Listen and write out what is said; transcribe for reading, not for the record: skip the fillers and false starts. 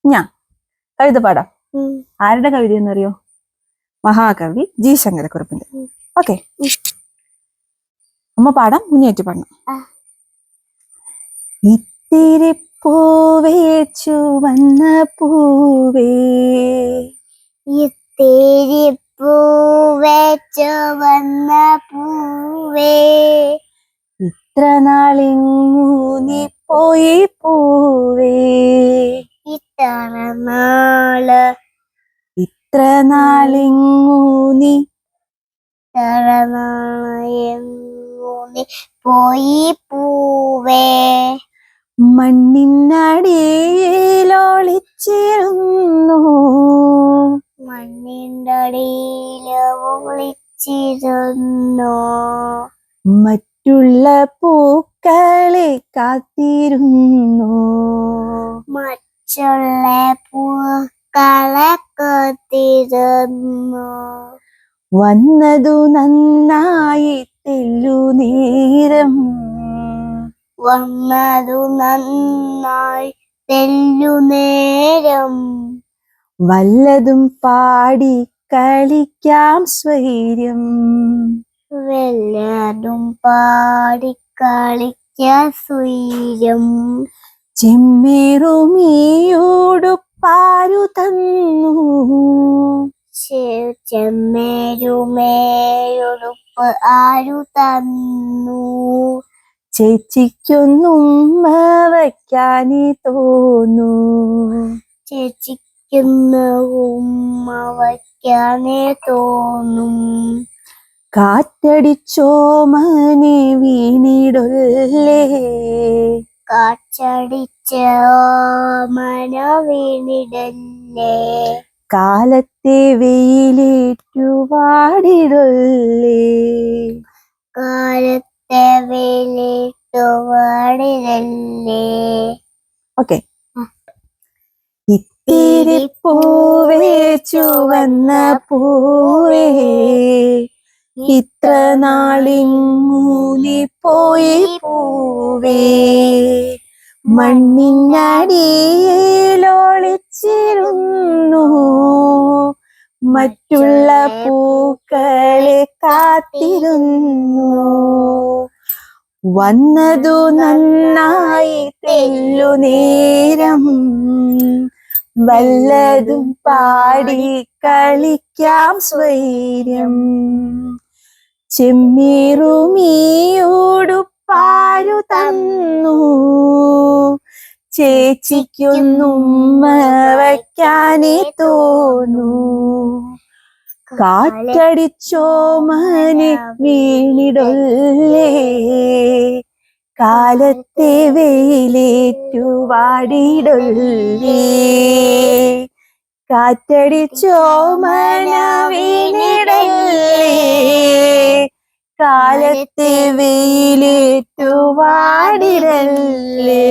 ഞാൻ കവിത പാടാം. ആരുടെ കവിത എന്നറിയോ? മഹാകവി ജി ശങ്കരക്കുറുപ്പിന്റെ. ഓക്കെ, അമ്മ പാടാം, മുന്നേറ്റ് പാടണം. ഇത്തിരി പൂവേ ചുവന്ന പൂവേ, ഇത്തിരി പൂവേ ചുവന്ന പൂവേ, ഇത്ര നാളിങ്ങു നീ പോയി പൂവേ, ഇത്ര നാളിങ്ങു നീ പോയി പൂവേ, മണ്ണിനടിയിലൊളിച്ചിരുന്നു, മണ്ണിൻ്റെ അടിയിൽ ഒളിച്ചിരുന്നു, മറ്റുള്ള പൂക്കളെ കാത്തിരുന്നു, മറ്റുള്ള പൂക്കളെ കാത്തിരുന്നു, വന്നതു നന്നായി തെല്ലുനേരം, വന്നതു നന്നായി തെല്ലുനേരം, വല്ലതും പാടി കളിക്കാം സ്വൈര്യം, വല്ലതും പാടി കളിക്കാം സ്വൈര്യം, ചെമ്മേറുമീയുടുപ്പാരു തന്നു, ചെമ്മേരുമേയുടുപ്പ് ആരു തന്നു, ചേച്ചിക്കൊന്നും വയ്ക്കാനേ തോന്നു, ചേച്ചിക്കൊന്ന് ഉമ്മ വയ്ക്കാനേ തോന്നും, കാറ്റടിച്ചോ മനെ വീണിടൊല്ലേ, കാറ്റടിച്ച മന വീണിടല്ലേ, കാലത്തെ വെയിലേറ്റു വാടിടൊല്ലേ, കാലത്തെ വെയിലിട്ടു വാടിടല്ലേ. ഓക്കെ. ഇത്തിരി പൂവേ ചുവന്ന പൂവേ, ഇത്ര നാളിങ്ങു നീ പോയി പൂവേ, മണ്ണിനടിയിലൊളിച്ചിരുന്നു, മറ്റുള്ള പൂക്കളെ കാത്തിരുന്നു, വന്നതു നന്നായി തെല്ലുനേരം, വല്ലതും പാടി കളിക്കാം സ്വൈര്യം, ചെമ്മീറുമീയുടുപ്പാരു തന്നു, ചേച്ചിക്കൊന്നും വയ്ക്കാനേ തോന്നു, കാറ്റടിച്ചോ മനെ വീണിടൊല്ലേ, കാലത്തെ വെയിലേറ്റു വാടിടൊല്ലേ, കാറ്റടിച്ചോ മന വീണിടല്ലേ, കാലത്തെ വെയിലേറ്റു വാടിടല്ലേ.